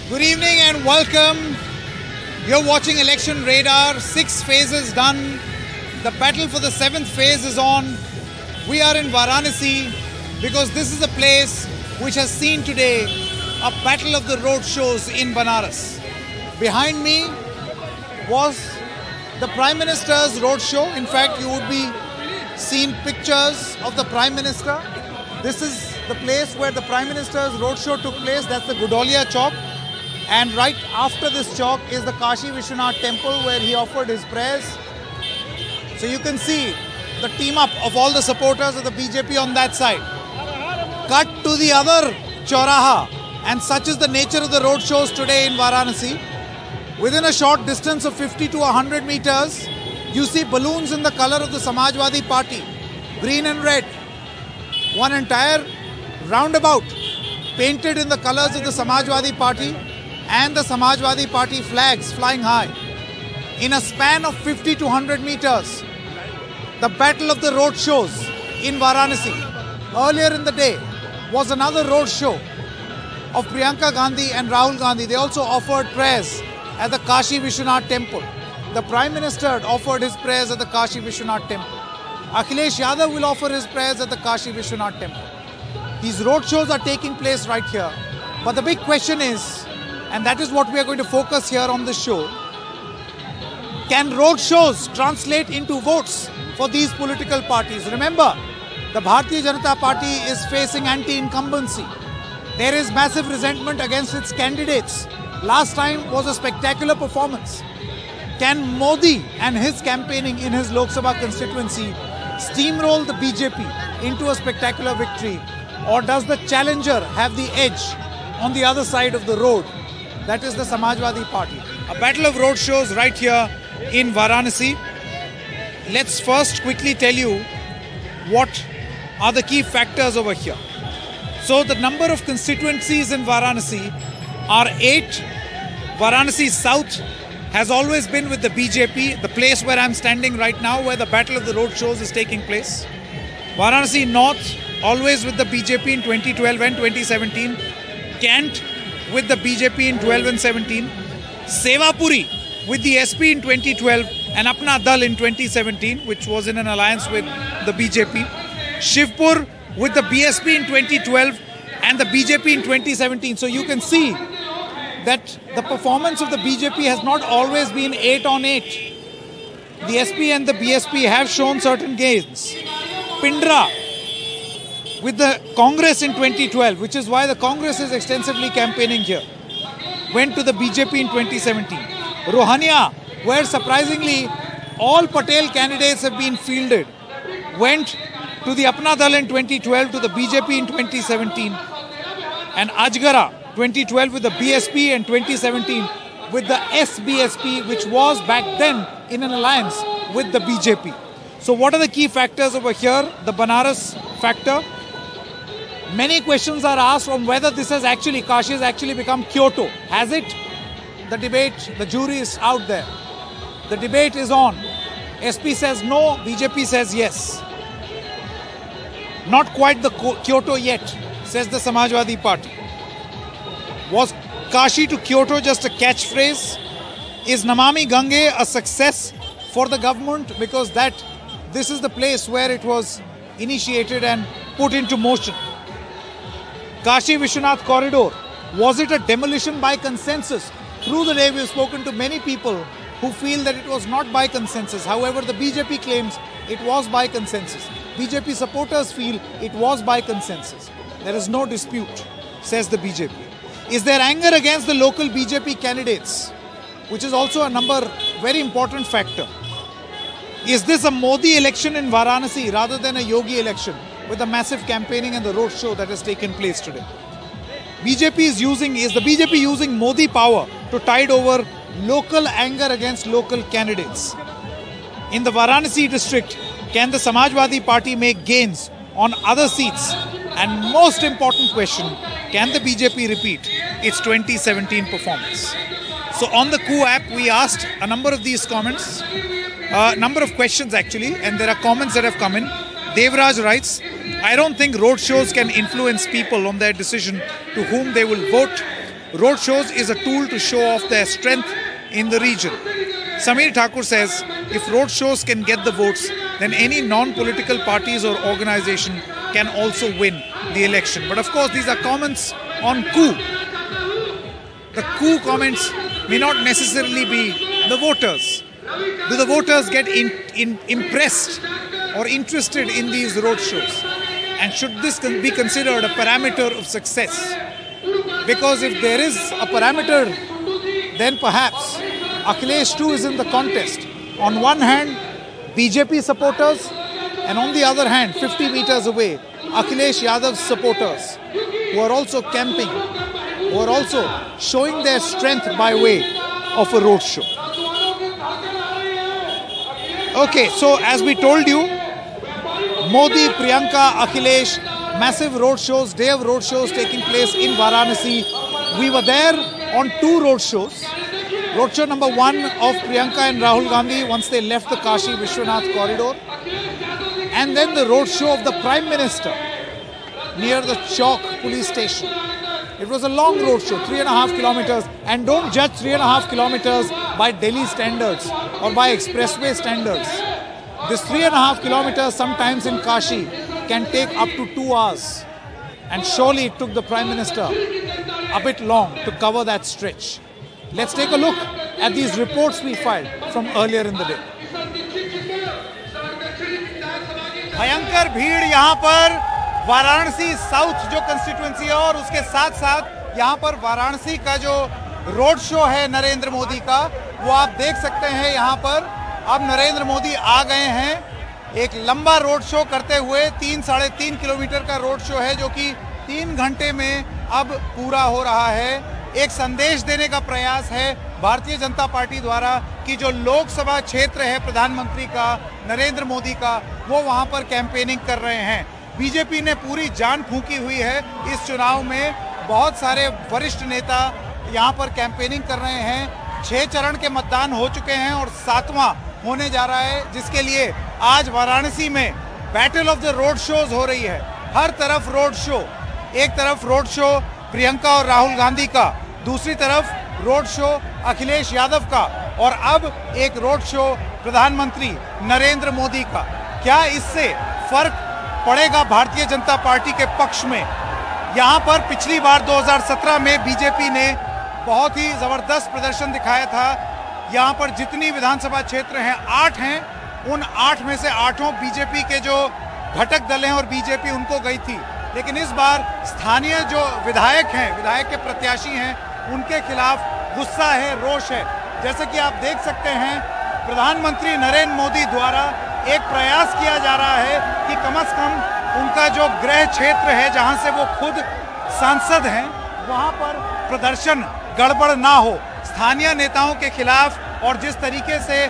Good evening and welcome. You're watching Election Radar. 6 phases done. The battle for the 7th phase is on. We are in Varanasi because this is a place which has seen today a battle of the road shows in Banaras. Behind me was the Prime Minister's road show. In fact, you would be seeing pictures of the Prime Minister. This is the place where the Prime Minister's road show took place. That's the Gudolia Chowk. And right after this chowk is the Kashi Vishwanath temple where he offered his prayers. So you can see the team up of all the supporters of the BJP on that side. Cut to the other Chauraha, and such is the nature of the road shows today in Varanasi. Within a short distance of 50 to 100 meters, you see balloons in the color of the Samajwadi Party, green and red. One entire roundabout painted in the colors of the Samajwadi Party and the Samajwadi Party flags flying high. In a span of 50 to 100 meters, the battle of the road shows in Varanasi. Earlier in the day was another road show of Priyanka Gandhi and Rahul Gandhi. They also offered prayers at the Kashi Vishwanath temple. The Prime Minister offered his prayers at the Kashi Vishwanath temple. Akhilesh Yadav will offer his prayers at the Kashi Vishwanath temple. These road shows are taking place right here. But the big question is, and that is what we are going to focus here on the show, can road shows translate into votes for these political parties? Remember, the Bharatiya Janata Party is facing anti-incumbency. There is massive resentment against its candidates. Last time was a spectacular performance. Can Modi and his campaigning in his Lok Sabha constituency steamroll the BJP into a spectacular victory? Or does the challenger have the edge on the other side of the road? That is the Samajwadi Party. A battle of road shows right here in Varanasi. Let's first quickly tell you what are the key factors over here. So the number of constituencies in Varanasi are 8. Varanasi South has always been with the BJP, the place where I'm standing right now, where the battle of the road shows is taking place. Varanasi North, always with the BJP in 2012 and 2017. Kant with the BJP in 12 and 17. Sevapuri with the SP in 2012 and Apna Dal in 2017, which was in an alliance with the BJP. Shivpur with the BSP in 2012 and the BJP in 2017. So you can see that the performance of the BJP has not always been 8 on 8. The SP and the BSP have shown certain gains. Pindra with the Congress in 2012, which is why the Congress is extensively campaigning here, went to the BJP in 2017. Rohania, where surprisingly all Patel candidates have been fielded, went to the Apna Dal in 2012, to the BJP in 2017. And Ajgara, 2012 with the BSP and 2017 with the SBSP, which was back then in an alliance with the BJP. So what are the key factors over here? The Banaras factor. Many questions are asked on whether this has actually, Kashi has actually become Kyoto. Has it? The debate, the jury is out there. The debate is on. SP says no, BJP says yes. Not quite the Kyoto yet, says the Samajwadi Party. Was Kashi to Kyoto just a catchphrase? Is Namami Gange a success for the government? Because this is the place where it was initiated and put into motion. Kashi Vishwanath corridor, was it a demolition by consensus? Through the day we have spoken to many people who feel that it was not by consensus. However, the BJP claims it was by consensus. BJP supporters feel it was by consensus. There is no dispute, says the BJP. Is there anger against the local BJP candidates? Which is also a very important factor. Is this a Modi election in Varanasi rather than a Yogi election, with the massive campaigning and the road show that has taken place today? Is the BJP using Modi power to tide over local anger against local candidates? In the Varanasi district, can the Samajwadi Party make gains on other seats? And most important question, can the BJP repeat its 2017 performance? So on the Coup app, we asked a number of these comments, a number of questions actually, and there are comments that have come in. Devraj writes, I don't think road shows can influence people on their decision to whom they will vote. road shows is a tool to show off their strength in the region. Sameer Thakur says, if road shows can get the votes, then any non-political parties or organization can also win the election. But of course, these are comments on coup. The coup comments may not necessarily be the voters. Do the voters get impressed or interested in these road shows? And should this be considered a parameter of success? Because if there is a parameter, then perhaps Akhilesh too is in the contest. On one hand, BJP supporters, and on the other hand, 50 meters away, Akhilesh Yadav's supporters, who are also camping, who are also showing their strength by way of a road show. Okay, so as we told you, Modi, Priyanka, Akhilesh, massive road shows, day of road shows taking place in Varanasi. We were there on 2 road shows. Road show number 1 of Priyanka and Rahul Gandhi once they left the Kashi Vishwanath corridor. And then the road show of the Prime Minister near the Chowk police station. It was a long road show, 3.5 kilometers. And don't judge 3.5 kilometers by Delhi standards or by expressway standards. This 3.5 kilometers sometimes in Kashi can take up to 2 hours. And surely it took the Prime Minister a bit long to cover that stretch. Let's take a look at these reports we filed from earlier in the day. भयंकर भीड़ यहाँ पर Varanasi south जो constituency है और उसके साथ साथ यहाँ पर वाराणसी का जो रोड शो है नरेंद्र मोदी का, वो आप देख सकते हैं यहाँ पर। अब नरेंद्र मोदी आ गए हैं एक लंबा रोड शो करते हुए। 3-3.5 किलोमीटर का रोड शो है जो कि 3 घंटे में अब पूरा हो रहा है। एक संदेश देने का प्रयास है भारतीय जनता पार्टी द्वारा कि जो लोकसभा क्षेत्र है प्रधानमंत्री का, नरेंद्र मोदी का, वो वहां पर कैंपेनिंग कर रहे हैं। बीजेपी ने पूरी जान फूंकी हुई है इस चुनाव में। बहुत सारे वरिष्ठ नेता यहां पर कैंपेनिंग कर रहे हैं। 6 चरण के मतदान हो चुके हैं और 7वां होने जा रहा है, जिसके लिए आज वाराणसी में battle of the road shows हो रही है। हर तरफ रोड शो, एक तरफ रोड शो प्रियंका और राहुल गांधी का, दूसरी तरफ रोड शो अखिलेश यादव का, और अब एक रोड शो प्रधानमंत्री नरेंद्र मोदी का। क्या इससे फर्क पड़ेगा भारतीय जनता पार्टी के पक्ष में? यहां पर पिछली बार 2017 में बीजेपी ने बहुत ही जबरदस्त प्रदर्शन दिखाया था। यहां पर जितनी विधानसभा क्षेत्र हैं 8 हैं, उन 8 में से 8 बीजेपी के जो घटक दल हैं और बीजेपी उनको गई थी। लेकिन इस बार स्थानीय जो विधायक हैं, विधायक के प्रत्याशी हैं, उनके खिलाफ गुस्सा है, रोष है। जैसे कि आप देख सकते हैं, प्रधानमंत्री नरेंद्र मोदी द्वारा एक प्रयास किया जा रहा है कि कम से कम उनका जो गृह क्षेत्र है जहां से वो खुद सांसद हैं, वहां पर प्रदर्शन गड़बड़ ना हो। स्थानीय नेताओं के खिलाफ और जिस तरीके से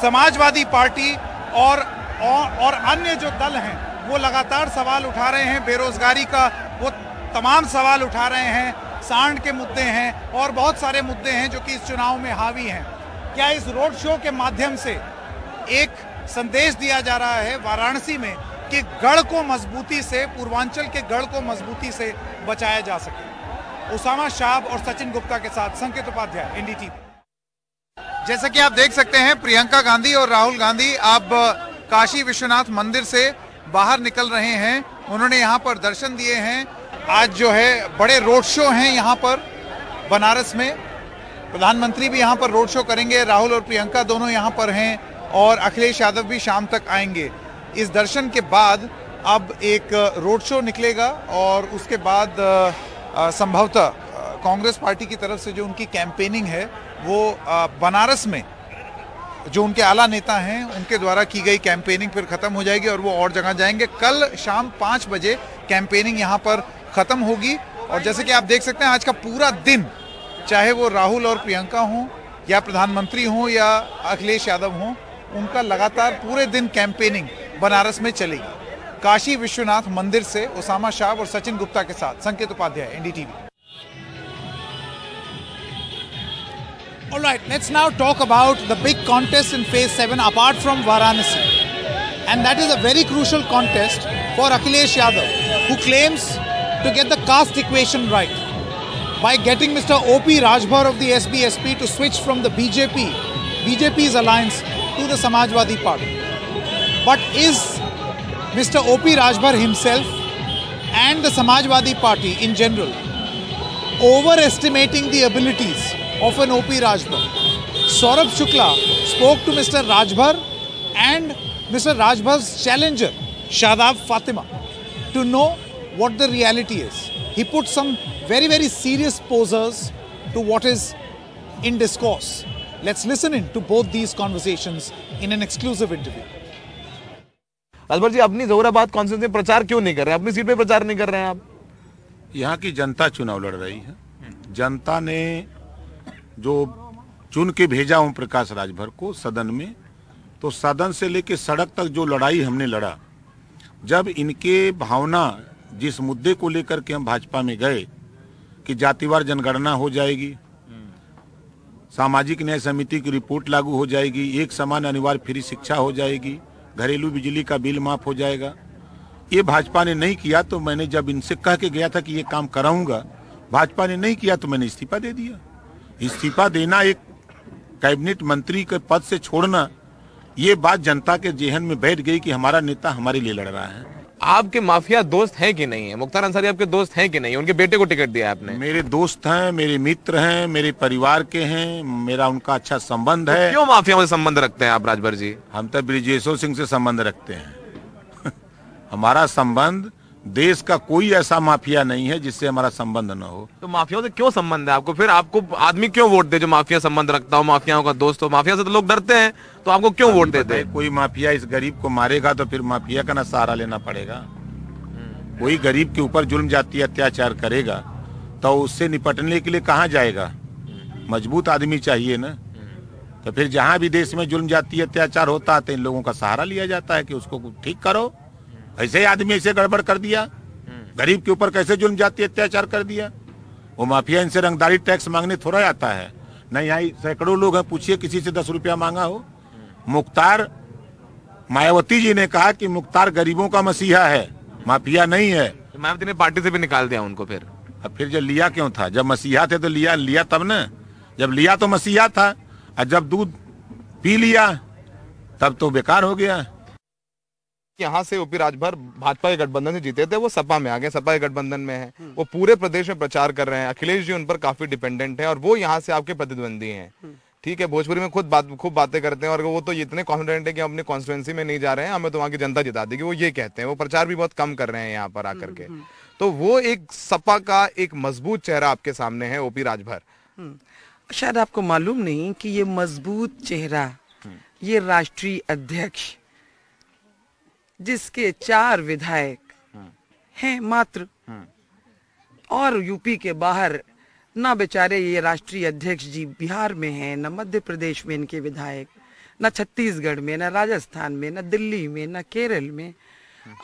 समाजवादी पार्टी और अन्य जो दल हैं वो लगातार सवाल उठा रहे हैं, बेरोजगारी का वो तमाम सवाल उठा रहे हैं, सांड के मुद्दे हैं और बहुत सारे मुद्दे हैं जो कि इस चुनाव में हावी हैं। क्या इस रोड शो के माध्यम से एक संदेश दिया जा रहा है वाराणसी में कि गढ़ को मजबूती से, पूर्वांचल के गढ़ को मजबूती से बचाया जा सके? उसामा शाह और सचिन गुप्ता के साथ संकेत उपाध्याय, एनडीटीवी। जैसा कि आप देख सकते हैं, प्रियंका गांधी और राहुल गांधी अब काशी विश्वनाथ मंदिर से बाहर निकल रहे हैं। उन्होंने यहाँ पर दर्शन दिए हैं। आज जो है बड़े रोड शो हैं यहाँ पर बनारस में। प्रधानमंत्री भी यहाँ पर रोड शो करेंगे, राहुल और प्रियंका दोनों यहाँ पर हैं, और अखिलेश यादव भी शाम तक आएंगे। इस दर्शन के बाद अब एक रोड शो निकलेगा और उसके बाद संभवतः कांग्रेस पार्टी की तरफ से जो उनकी कैंपेनिंग है वो बनारस में जो उनके आला नेता हैं उनके द्वारा की गई कैंपेनिंग फिर खत्म हो जाएगी और वो और जगह जाएंगे। कल शाम 5 बजे कैंपेनिंग यहाँ पर खत्म होगी। और जैसे कि आप देख सकते हैं, आज का पूरा दिन, चाहे वो राहुल और प्रियंका हों या प्रधानमंत्री हों या अखिलेश यादव हों, उनका लगातार पूरे दिन कैंपेनिंग बनारस में चलेगी। काशी विश्वनाथ मंदिर से उसामा शाह और सचिन गुप्ता के साथ Sanket Upadhyay, NDTV. All right, let's now talk about the big contest in Phase 7 apart from Varanasi. And that is a very crucial contest for Akhilesh Yadav, who claims to get the caste equation right. by getting Mr. O.P. Rajbhar of the SBSP to switch from the BJP's alliance to the Samajwadi Party. But is Mr. O.P. Rajbhar himself and the Samajwadi Party in general overestimating the abilities of an O.P. Rajbhar? Saurabh Shukla spoke to Mr. Rajbhar and Mr. Rajbhar's challenger, Shadab Fatima, to know what the reality is. He put some very, very serious posers to what is in discourse. Let's listen in to both these conversations in an exclusive interview. Rajbhar ji, अपनी Zahoorabad constituency में प्रचार क्यों नहीं कर रहे हैं? अपनी seat पे प्रचार नहीं कर रहे हैं आप? यहाँ की जनता चुनाव लड़ रही है। जनता ने जो चुन के भेजा ओम प्रकाश राजभर को सदन में, तो सदन से लेके सड़क तक जो लड़ाई हमने लड़ा, जब इनके भावना जिस मुद्दे को लेकर के हम भाजपा में गए कि जातिवार जनगणना हो जाएगी, सामाजिक न्याय समिति की रिपोर्ट लागू हो जाएगी, एक समान अनिवार्य फ्री शिक्षा हो जाएगी, घरेलू बिजली का बिल माफ हो जाएगा, ये भाजपा ने नहीं किया। तो मैंने जब इनसे कह के गया था कि ये काम कराऊंगा, भाजपा ने नहीं किया तो मैंने इस्तीफा दे दिया। इस्तीफा देना, एक कैबिनेट मंत्री के पद से छोड़ना, ये बात जनता के जेहन में बैठ गई कि हमारा नेता हमारे लिए लड़ रहा है। आपके माफिया दोस्त हैं कि नहीं है? मुख्तार अंसारी आपके दोस्त हैं कि नहीं? उनके बेटे को टिकट दिया आपने? मेरे दोस्त हैं, मेरे मित्र हैं, मेरे परिवार के हैं, मेरा उनका अच्छा संबंध है। क्यों माफियाओं से संबंध रखते हैं आप राजभर जी? हम तो ब्रिजेशो सिंह से संबंध रखते हैं। हमारा संबंध, देश का कोई ऐसा माफिया नहीं है जिससे हमारा संबंध न हो। तो माफियाओं से क्यों संबंध है आपको? फिर आपको आदमी क्यों वोट दे जो माफिया संबंध रखता हो, माफियाओं का दोस्त हो? माफिया से तो लोग डरते हैं, तो आपको क्यों वोट देते हैं? कोई माफिया इस गरीब को मारेगा तो फिर माफिया का ना सहारा लेना पड़ेगा। कोई गरीब के ऊपर जुल्म जाती अत्याचार करेगा तो उससे निपटने के लिए कहाँ जाएगा? मजबूत आदमी चाहिए ना। तो फिर जहाँ भी देश में जुल्म जाती अत्याचार होता है तो इन लोगों का सहारा लिया जाता है कि उसको ठीक करो। ऐसे ही आदमी ऐसे गड़बड़ कर दिया, गरीब के ऊपर कैसे जुल्म जाती अत्याचार कर दिया। वो माफिया इनसे रंगदारी टैक्स मांगने थोड़ा आता है। नहीं, यहाँ सैकड़ों लोग हैं, पूछिए किसी से 10 रुपया मांगा हो। मुख्तार, मायावती जी ने कहा कि मुख्तार गरीबों का मसीहा है, माफिया नहीं है। तो मायावती ने पार्टी से भी निकाल दिया उनको। फिर जब लिया क्यों था? जब मसीहा थे तो लिया तब ना। जब लिया तो मसीहा था, और जब दूध पी लिया तब तो बेकार हो गया। यहाँ से ओपी राजभर भाजपा के गठबंधन से जीते थे, वो सपा में आ गए, सपा के गठबंधन में है, वो पूरे प्रदेश में प्रचार कर रहे हैं। अखिलेश जी उन पर काफी डिपेंडेंट है और वो यहाँ से आपके प्रतिद्वंदी हैं। ठीक है, भोजपुरी में खूब बातें करते हैं और वो तो इतने कॉन्फिडेंट है कि हम अपनी कॉन्स्टिट्यूएंसी में नहीं जा रहे हैं, हमें तो वहाँ की जनता जिता देगी, वो ये कहते हैं। वो प्रचार भी बहुत कम कर रहे हैं यहाँ पर आकर के। तो वो एक सपा का एक मजबूत चेहरा आपके सामने है, ओपी राजभर। शायद आपको मालूम नहीं कि ये मजबूत चेहरा, ये राष्ट्रीय अध्यक्ष जिसके 4 विधायक हैं मात्र, और यूपी के बाहर ना बेचारे ये राष्ट्रीय अध्यक्ष जी बिहार में हैं, न मध्य प्रदेश में इनके विधायक, न छत्तीसगढ़ में, न राजस्थान में, न दिल्ली में, न केरल में।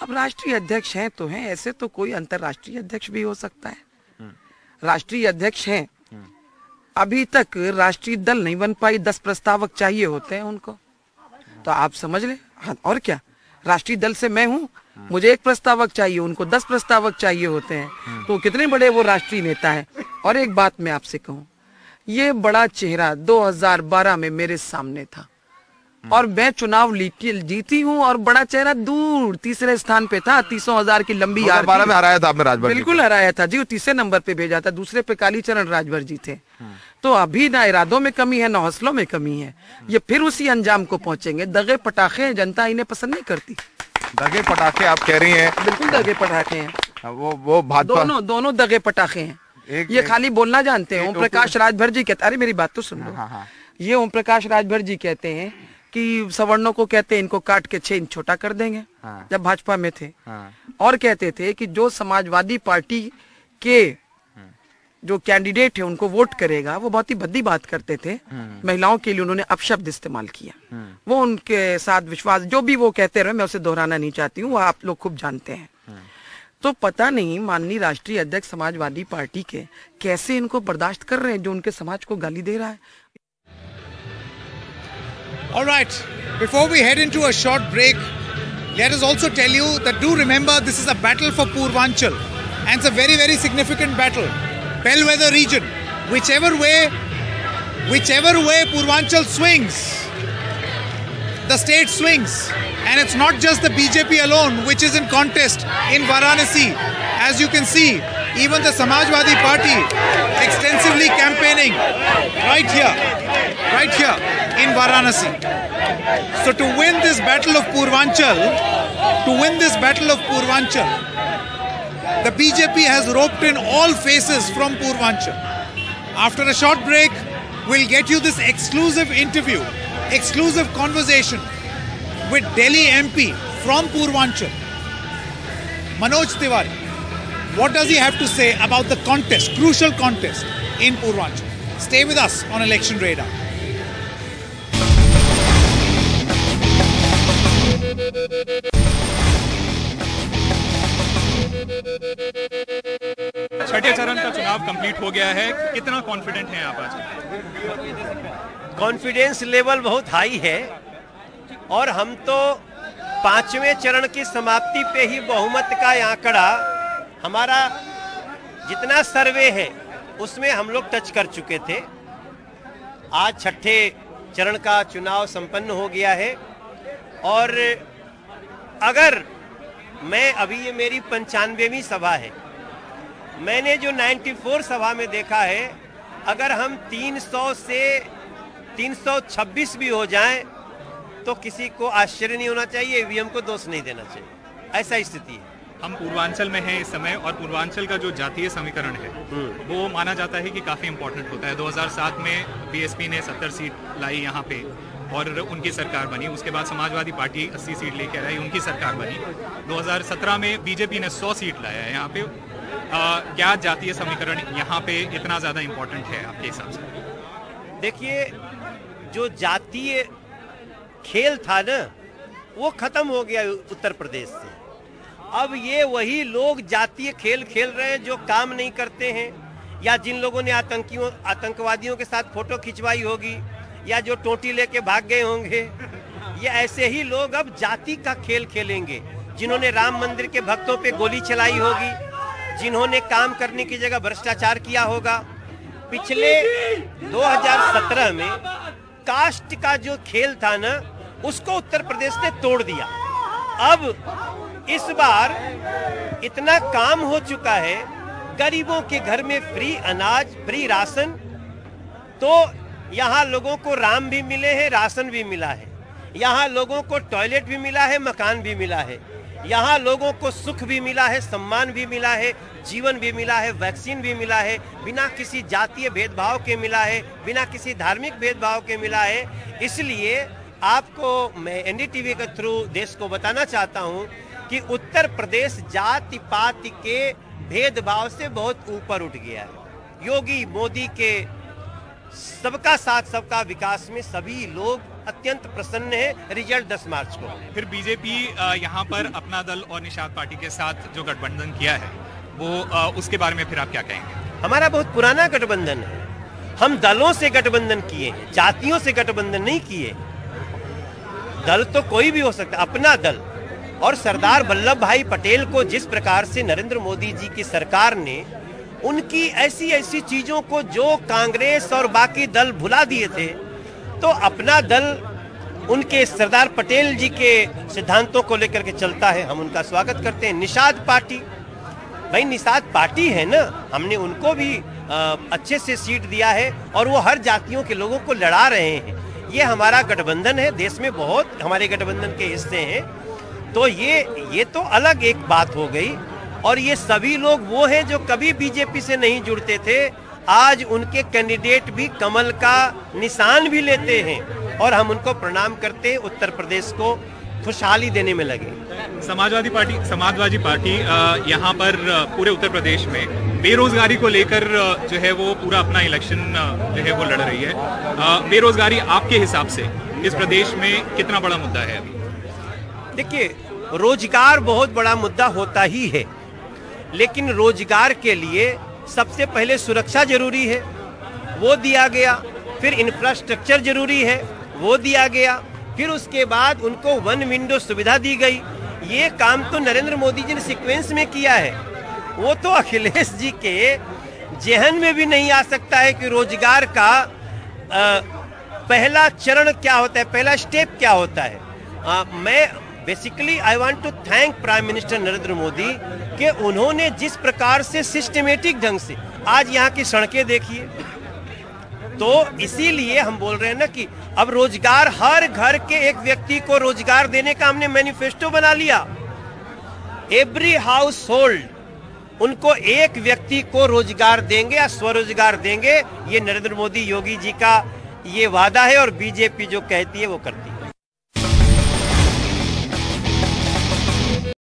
अब राष्ट्रीय अध्यक्ष हैं तो हैं, ऐसे तो कोई अंतर्राष्ट्रीय अध्यक्ष भी हो सकता है। राष्ट्रीय अध्यक्ष हैं, अभी तक राष्ट्रीय दल नहीं बन पाई, 10 प्रस्तावक चाहिए होते हैं उनको, तो आप समझ ले। हाँ, और क्या, राष्ट्रीय दल से मैं हूँ, मुझे 1 प्रस्तावक चाहिए, उनको 10 प्रस्तावक चाहिए होते हैं, तो कितने बड़े वो राष्ट्रीय नेता है। और एक बात मैं आपसे कहूँ, ये बड़ा चेहरा 2012 में मेरे सामने था और मैं चुनाव जीती हूँ, और बड़ा चेहरा दूर तीसरे स्थान पे था, 300,000 की लंबी यार। 2012 में हराया था आपने राजभर? बिल्कुल हराया था जी, वो तीसरे नंबर पे भेजा था, दूसरे पे कालीचरण राजभर जी थे। तो अभी ना इरादों में कमी है, ना हौसलों में कमी है, ये फिर उसी अंजाम को पहुंचेंगे। दगे पटाखे जनता इन्हें पसंद नहीं करती। दगे पटाखे आप कह रही हैं? बिल्कुल दगे पटाखे हैं वो भाजपा, दोनों दगे पटाखे हैं। ये खाली बोलना जानते हैं। ओम प्रकाश राजभर जी कहते, अरे मेरी बात तो सुन लो। ये ओम प्रकाश राजभर जी कहते हैं कि सवर्णों को कहते हैं इनको काट के 6 इंच छोटा कर देंगे, जब भाजपा में थे। और कहते थे कि जो समाजवादी पार्टी के जो कैंडिडेट है उनको वोट करेगा, वो बहुत ही भद्दी बात करते थे। महिलाओं के लिए उन्होंने अपशब्द इस्तेमाल किया। वो उनके साथ विश्वास, जो भी वो कहते रहे, मैं उसे दोहराना नहीं चाहती हूँ, वो आप लोग खूब जानते हैं। तो पता नहीं माननीय राष्ट्रीय अध्यक्ष समाजवादी पार्टी के कैसे इनको बर्दाश्त कर रहे हैं जो उनके समाज को गाली दे रहा है। All right, before we head into a short break, let us also tell you that do remember this is a battle for Purvanchal, and it's a very, very significant battle. bellwether region. Whichever way Purvanchal swings, the state swings. And it's not just the BJP alone which is in contest in Varanasi. As you can see, even the Samajwadi Party extensively campaigning right here in Varanasi. So to win this battle of Purvanchal, the BJP has roped in all faces from Purvanchal. After a short break, we'll get you this exclusive interview, exclusive conversation with Delhi MP from Purvanchal, Manoj Tiwari. What does he have to say about the contest, crucial contest in Purvanchal? Stay with us on Election Radar. छठे चरण का चुनाव complete हो गया है, कितना confident हैं आप आज? कॉन्फिडेंस लेवल बहुत हाई है और हम तो पांचवें चरण की समाप्ति पे ही बहुमत का आंकड़ा हमारा जितना सर्वे है उसमें हम लोग टच कर चुके थे। आज छठे चरण का चुनाव संपन्न हो गया है और अगर मैं अभी ये मेरी 95वीं सभा है, मैंने जो 94 सभा में देखा है, अगर हम 300 से 326 भी हो जाएं तो किसी को आश्चर्य नहीं होना चाहिए, ईवीएम को दोष नहीं देना चाहिए। ऐसा स्थिति है। हम पूर्वांचल में हैं इस समय और पूर्वांचल का जो जातीय समीकरण है वो माना जाता है कि काफी इंपॉर्टेंट होता है। 2007 में बीएसपी ने 70 सीट लाई यहाँ पे और उनकी सरकार बनी। उसके बाद समाजवादी पार्टी 80 सीट लेकर आई, उनकी सरकार बनी। 2017 में बीजेपी ने 100 सीट लाया है यहाँ पे। क्या जातीय समीकरण यहाँ पे इतना ज्यादा इंपॉर्टेंट है आपके हिसाब से? देखिए, जो जातीय खेल था ना वो खत्म हो गया उत्तर प्रदेश से। अब ये वही लोग जातीय खेल खेल रहे हैं जो काम नहीं करते हैं, या जिन लोगों ने आतंकवादियों के साथ फोटो खिंचवाई होगी, या जो टोटी लेके भाग गए होंगे, ये ऐसे ही लोग अब जाति का खेल खेलेंगे। जिन्होंने राम मंदिर के भक्तों पे गोली चलाई होगी, जिन्होंने काम करने की जगह भ्रष्टाचार किया होगा। पिछले 2017 में कास्ट का जो खेल था ना उसको उत्तर प्रदेश ने तोड़ दिया। अब इस बार इतना काम हो चुका है, गरीबों के घर में फ्री अनाज, फ्री राशन, तो यहाँ लोगों को राम भी मिले हैं, राशन भी मिला है। यहाँ लोगों को टॉयलेट भी मिला है, मकान भी मिला है। यहाँ लोगों को सुख भी मिला है, सम्मान भी मिला है, जीवन भी मिला है, वैक्सीन भी मिला है, बिना किसी जातीय भेदभाव के मिला है, बिना किसी धार्मिक भेदभाव के मिला है। इसलिए आपको मैं एनडीटीवी के थ्रू देश को बताना चाहता हूँ कि उत्तर प्रदेश जाति पाति के भेदभाव से बहुत ऊपर उठ गया है। योगी मोदी के सबका साथ सबका विकास में सभी लोग अत्यंत प्रसन्न है। रिजल्ट 10 मार्च को। फिर बीजेपी यहाँ पर अपना दल और निषाद पार्टी के साथ जो गठबंधन किया है वो उसके बारे में फिर आप क्या कहेंगे? हमारा बहुत पुराना गठबंधन है। हम दलों से गठबंधन किए हैं, जातियों से गठबंधन नहीं किए। दल तो कोई भी हो सकता है, अपना दल। और सरदार वल्लभ भाई पटेल को जिस प्रकार से नरेंद्र मोदी जी की सरकार ने उनकी ऐसी ऐसी चीजों को जो कांग्रेस और बाकी दल भुला दिए थे, तो अपना दल उनके सरदार पटेल जी के सिद्धांतों को लेकर के चलता है। हम उनका स्वागत करते हैं। निषाद पार्टी, भाई निषाद पार्टी है ना, हमने उनको भी अच्छे से सीट दिया है और वो हर जातियों के लोगों को लड़ा रहे हैं। ये हमारा गठबंधन है, देश में बहुत हमारे गठबंधन के हिस्से हैं। तो ये तो अलग एक बात हो गई। और ये सभी लोग वो हैं जो कभी बीजेपी से नहीं जुड़ते थे, आज उनके कैंडिडेट भी कमल का निशान भी लेते हैं और हम उनको प्रणाम करते हैं। उत्तर प्रदेश को खुशहाली देने में लगे। समाजवादी पार्टी यहाँ पर पूरे उत्तर प्रदेश में बेरोजगारी को लेकर जो है वो पूरा अपना इलेक्शन जो है वो लड़ रही है। बेरोजगारी आपके हिसाब से इस प्रदेश में कितना बड़ा मुद्दा है अभी? देखिए, रोजगार बहुत बड़ा मुद्दा होता ही है, लेकिन रोजगार के लिए सबसे पहले सुरक्षा जरूरी है, वो दिया गया। फिर इंफ्रास्ट्रक्चर जरूरी है, वो दिया गया। फिर उसके बाद उनको वन विंडो सुविधा दी गई। ये काम तो नरेंद्र मोदी जी ने सीक्वेंस में किया है। वो तो अखिलेश जी के जेहन में भी नहीं आ सकता है कि रोजगार का पहला चरण क्या होता है, पहला स्टेप क्या होता है। मैं basically I want to thank prime minister Narendra Modi कि उन्होंने जिस प्रकार से सिस्टमेटिक ढंग से आज यहाँ की सड़कें देखिए, तो इसीलिए हम बोल रहे हैं ना कि अब रोजगार, हर घर के एक व्यक्ति को रोजगार देने का हमने मैनिफेस्टो बना लिया। एवरी हाउस होल्ड, उनको एक व्यक्ति को रोजगार देंगे या स्वरोजगार देंगे। ये नरेंद्र मोदी योगी जी का ये वादा है और बीजेपी जो कहती है वो करती है।